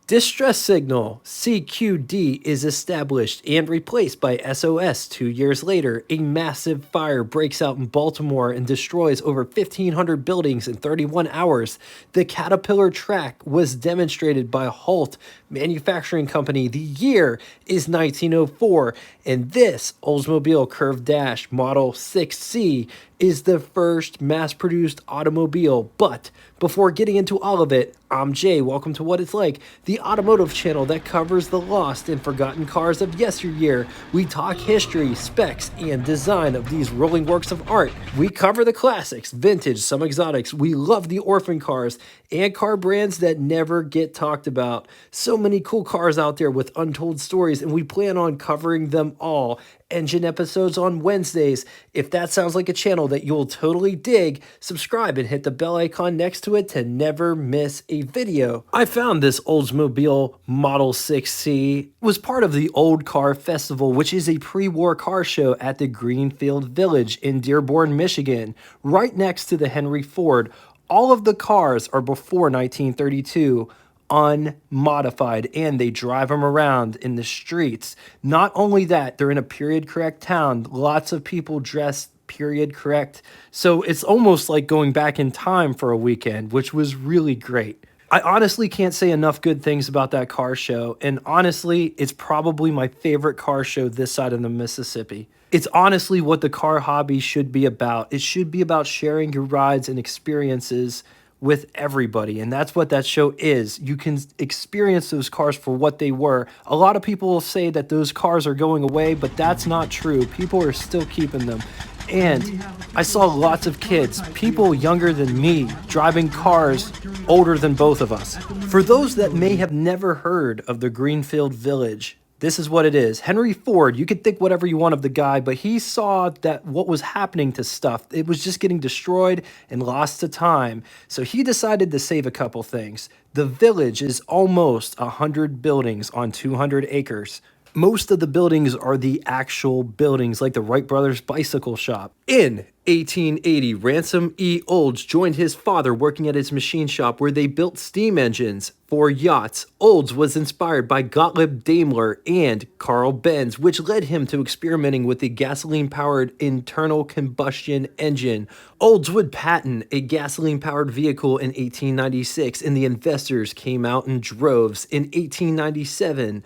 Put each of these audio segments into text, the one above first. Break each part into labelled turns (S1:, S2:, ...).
S1: Distress signal CQD is established and replaced by SOS 2 years later. A massive fire breaks out in Baltimore and destroys over 1,500 buildings in 31 hours. The Caterpillar track was demonstrated by Holt Manufacturing Company. The year is 1904, and this Oldsmobile Curved Dash Model 6C is the first mass-produced automobile. But before getting into all of it, I'm Jay. Welcome to What It's Like, the automotive channel that covers the lost and forgotten cars of yesteryear. We talk history, specs, and design of these rolling works of art. We cover the classics, vintage, some exotics. We love the orphan cars and car brands that never get talked about. So many cool cars out there with untold stories, and we plan on covering them all. Engine episodes on Wednesdays. If that sounds like a channel that you'll totally dig, subscribe and hit the bell icon next to it to never miss a video. I found this Oldsmobile Model 6C was part of the Old Car Festival, which is a pre-war car show at the Greenfield Village in Dearborn, Michigan, right next to the Henry Ford. All of the cars are before 1932. Unmodified, and they drive them around in the streets. Not only that, they're in a period correct town. Lots of people dressed period correct. So it's almost like going back in time for a weekend, which was really great. I honestly can't say enough good things about that car show, and honestly, it's probably my favorite car show this side of the Mississippi. It's honestly what the car hobby should be about. It should be about sharing your rides and experiences with everybody, and that's what that show is. You can experience those cars for what they were. A lot of people will say that those cars are going away, but that's not true. People are still keeping them. And I saw lots of kids, people younger than me, driving cars older than both of us. For those that may have never heard of the Greenfield Village, this is what it is. Henry Ford, you could think whatever you want of the guy, but he saw that what was happening to stuff, it was just getting destroyed and lost to time. So he decided to save a couple things. The village is almost 100 buildings on 200 acres. Most of the buildings are the actual buildings, like the Wright Brothers bicycle shop. In 1880, Ransom E. Olds joined his father working at his machine shop where they built steam engines for yachts. Olds was inspired by Gottlieb Daimler and Carl Benz, which led him to experimenting with a gasoline-powered internal combustion engine. Olds would patent a gasoline-powered vehicle in 1896, and the investors came out in droves. In 1897,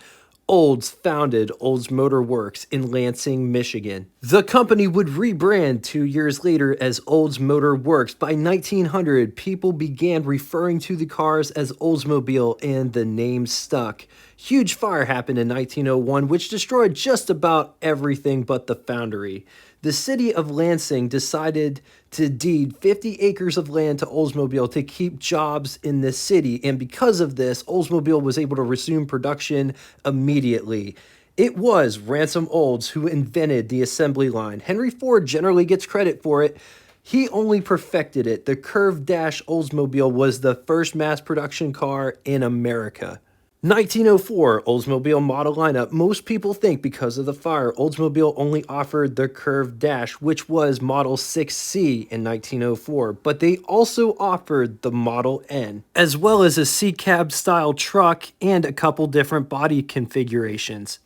S1: Olds founded Olds Motor Works in Lansing, Michigan. The company would rebrand 2 years later as Olds Motor Works. By 1900, people began referring to the cars as Oldsmobile, and the name stuck. Huge fire happened in 1901, which destroyed just about everything but the foundry. The city of Lansing decided to deed 50 acres of land to Oldsmobile to keep jobs in the city, and because of this, Oldsmobile was able to resume production immediately. It was Ransom Olds who invented the assembly line. Henry Ford generally gets credit for it. He only perfected it. The Curved Dash Oldsmobile was the first mass production car in America. 1904 Oldsmobile model lineup. Most people think because of the fire, Oldsmobile only offered the Curved Dash, which was Model 6C in 1904, but they also offered the Model N, as well as a C-cab style truck and a couple different body configurations.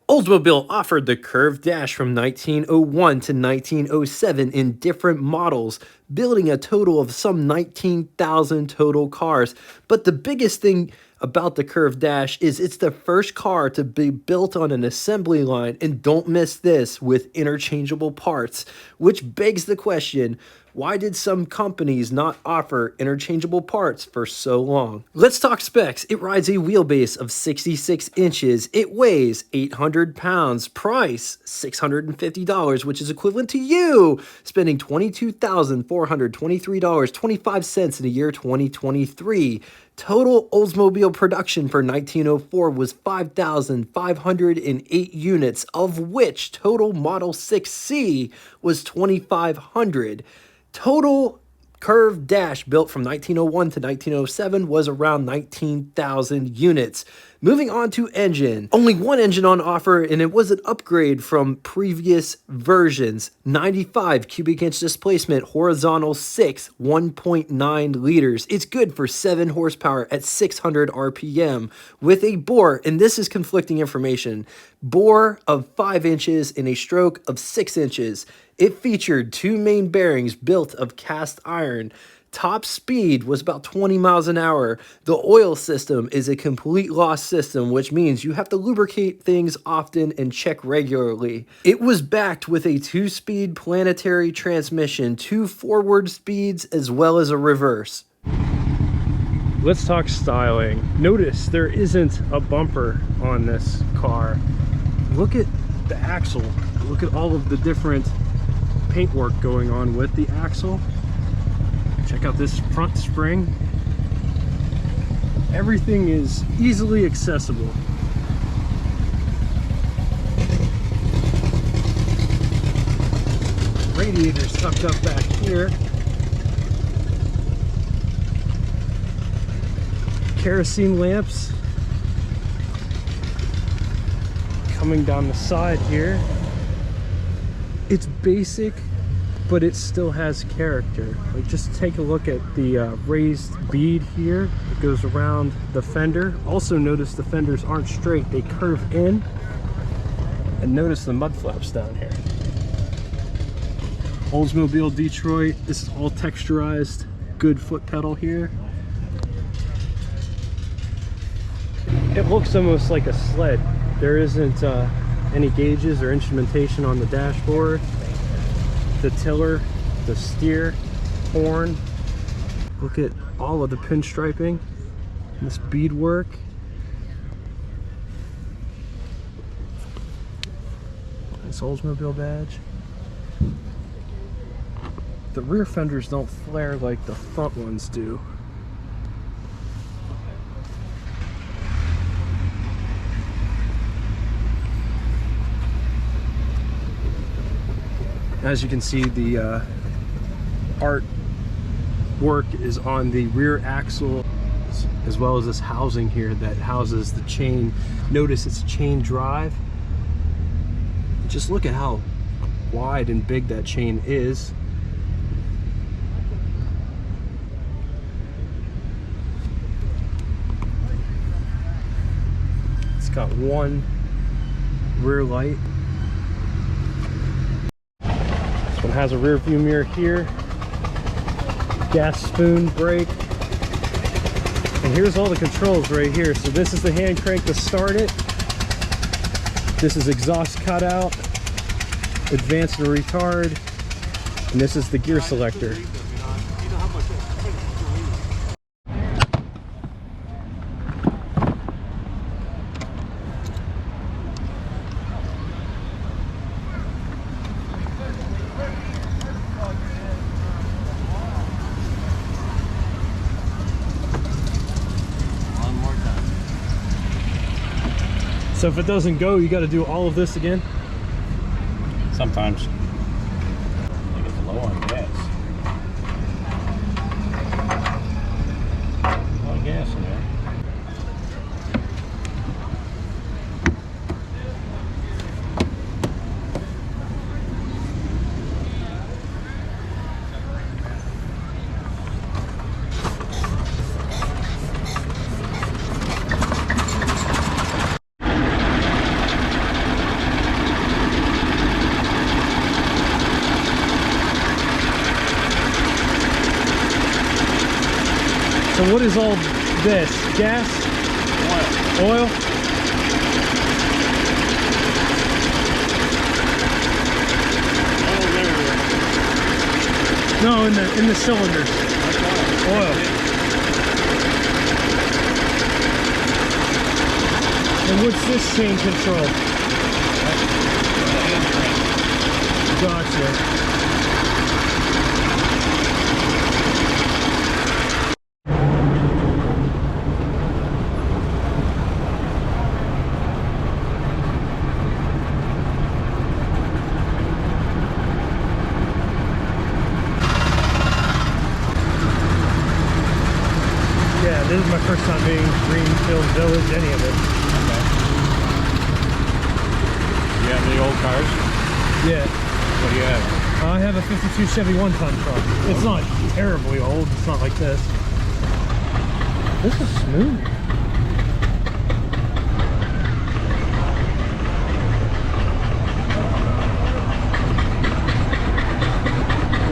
S1: Oldsmobile offered the Curved Dash from 1901 to 1907 in different models, building a total of some 19,000 total cars. But the biggest thing about the Curved Dash is it's the first car to be built on an assembly line, and don't miss this, with interchangeable parts, which begs the question, why did some companies not offer interchangeable parts for so long? Let's talk specs. It rides a wheelbase of 66 inches. It weighs 800 pounds. Price, $650, which is equivalent to you spending $22,423.25 in the year 2023. Total Oldsmobile production for 1904 was 5,508 units, of which total Model 6C was 2,500. Total Curved Dash built from 1901 to 1907 was around 19,000 units. Moving on to engine. Only one engine on offer, and it was an upgrade from previous versions. 95 cubic inch displacement, horizontal 6, 1.9 liters. It's good for 7 horsepower at 600 RPM with a bore, and this is conflicting information, bore of 5 inches and a stroke of 6 inches. It featured 2 main bearings built of cast iron. Top speed was about 20 miles an hour. The oil system is a complete loss system, which means you have to lubricate things often and check regularly. It was backed with a 2-speed planetary transmission, 2 forward speeds as well as a reverse.
S2: Let's talk styling. Notice there isn't a bumper on this car. Look at the axle. Look at all of the different paintwork going on with the axle. Check out this front spring. Everything is easily accessible. Radiator's tucked up back here. Kerosene lamps coming down the side here. It's basic, but it still has character. Like, just take a look at the raised bead here. It goes around the fender. Also notice the fenders aren't straight, they curve in. And notice the mud flaps down here. Oldsmobile Detroit, this is all texturized. Good foot pedal here. It looks almost like a sled. There isn't any gauges or instrumentation on the dashboard. The tiller, the steer, horn. Look at all of the pinstriping, this beadwork. Nice Oldsmobile badge. The rear fenders don't flare like the front ones do. As you can see, the art work is on the rear axle, as well as this housing here that houses the chain. Notice it's a chain drive. Just look at how wide and big that chain is. It's got one rear light. This one has a rear view mirror here, gas spoon brake, and here's all the controls right here. So this is the hand crank to start it. This is exhaust cutout, advance and retard, and this is the gear selector. So if it doesn't go, you got to do all of this again?
S3: Sometimes. I think it's low on gas. A lot of gas in there.
S2: So what is all this? Gas? Oil. Oil? No, in the cylinders. Oil. And what's this chain control? Gotcha. Yeah, this is my first time being Greenfield Village any of it.
S3: Okay. You have any old cars?
S2: Yeah.
S3: What do you have?
S2: I have a 52 Chevy 1-ton truck. It's not terribly old. It's not like this. This is smooth.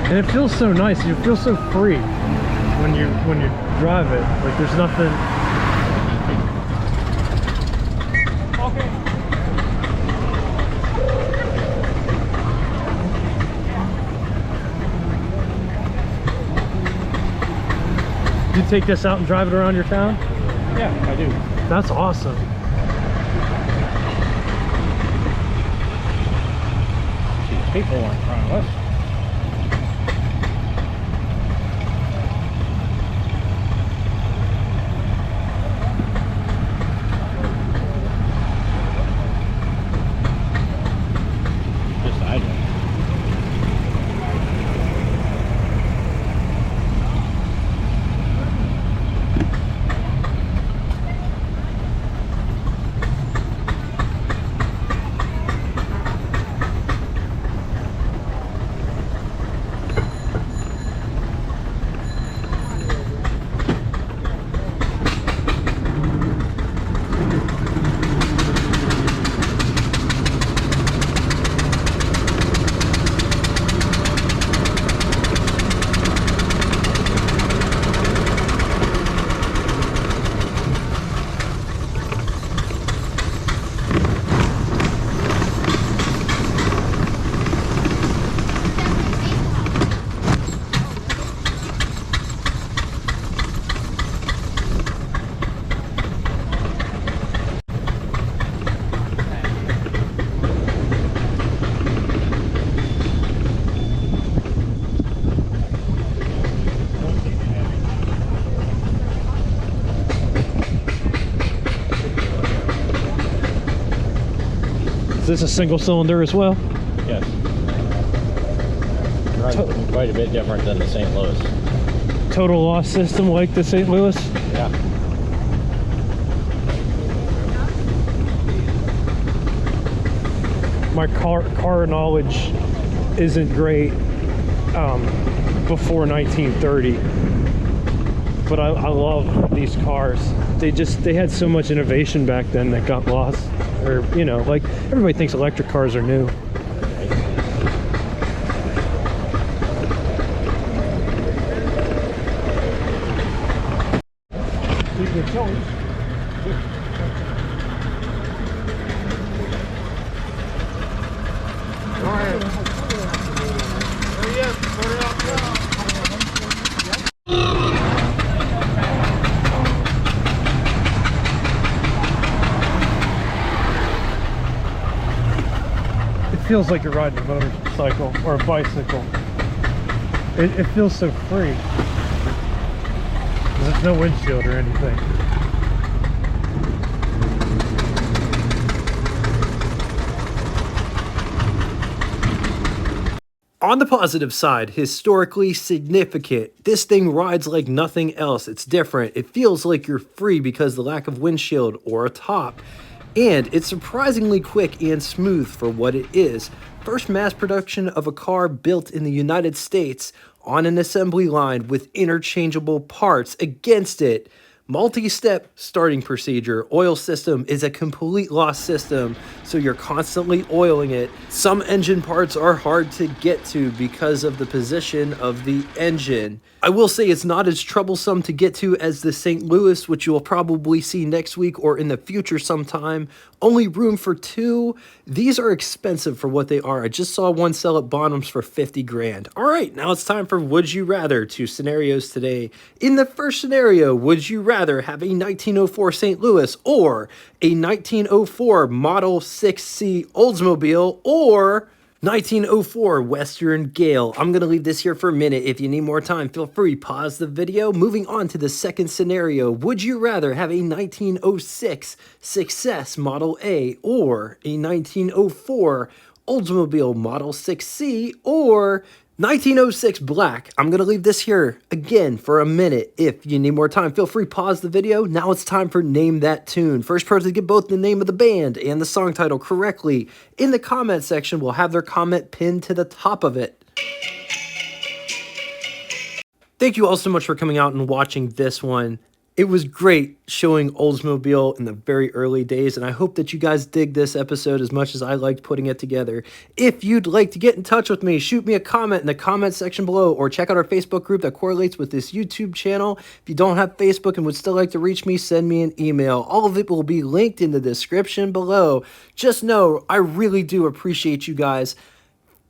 S2: And it feels so nice. You feel so free when you drive it. Like there's nothing. Okay. You take this out and drive it around your town?
S3: Yeah, I do.
S2: That's awesome.
S3: These people are in front of us. Just idling.
S2: Is this a single cylinder as well?
S3: Yes. Quite a bit different than the St. Louis.
S2: Total loss system like the St. Louis?
S3: Yeah.
S2: My car knowledge isn't great before 1930, but I love these cars. They had so much innovation back then that got lost, or you know, like everybody thinks electric cars are new. Keep your toes. It feels like you're riding a motorcycle or a bicycle. It feels so free. There's no windshield or anything.
S1: On the positive side, historically significant. This thing rides like nothing else. It's different. It feels like you're free because of the lack of windshield or a top. And it's surprisingly quick and smooth for what it is. First mass production of a car built in the United States on an assembly line with interchangeable parts. Against it, multi-step starting procedure. Oil system is a complete lost system, so you're constantly oiling it. Some engine parts are hard to get to because of the position of the engine. I will say it's not as troublesome to get to as the St. Louis, which you will probably see next week or in the future sometime. Only room for two. These are expensive for what they are. I just saw one sell at Bonhams for 50 grand. All right, now it's time for Would You Rather. Two scenarios today. In the first scenario, would you rather have a 1904 St. Louis or a 1904 Model 6C Oldsmobile or 1904 Western Gale? I'm going to leave this here for a minute. If you need more time, feel free, pause the video. Moving on to the second scenario. Would you rather have a 1906 Success Model A or a 1904 Oldsmobile Model 6C or 1906 Black. I'm going to leave this here again for a minute. If you need more time, feel free, pause the video. Now it's time for Name That Tune. First person to get both the name of the band and the song title correctly in the comment section will have their comment pinned to the top of it. Thank you all so much for coming out and watching this one. It was great showing Oldsmobile in the very early days, and I hope that you guys dig this episode as much as I liked putting it together. If you'd like to get in touch with me, shoot me a comment in the comment section below, or check out our Facebook group that correlates with this YouTube channel. If you don't have Facebook and would still like to reach me, send me an email. All of it will be linked in the description below. Just know, I really do appreciate you guys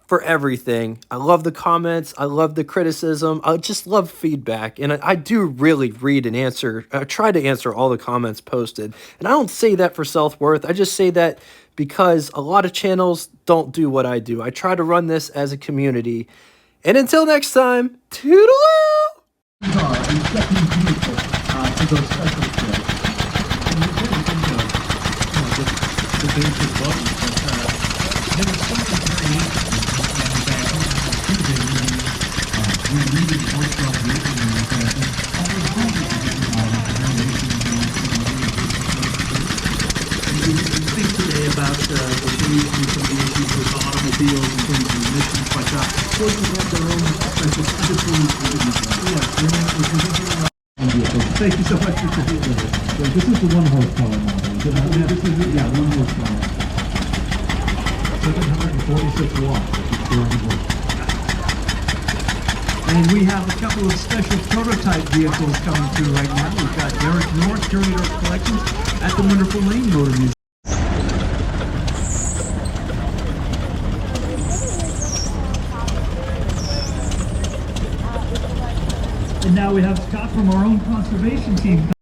S1: for everything. I love the comments. I love the criticism. I just love feedback. And I do really read and answer. I try to answer all the comments posted. And I don't say that for self-worth. I just say that because a lot of channels don't do what I do. I try to run this as a community. And until next time, toodaloo!
S4: About the solution to some of the issues with automobiles in terms of emissions, but forces have their own Thank you so much for being with us. This is the 1 horsepower model. This is 1 horsepower. 746 watts. And we have a couple of special prototype vehicles coming through right now. We've got Derek North curator of collections at the wonderful Lane Motor Museum. And now we have Scott from our own conservation team.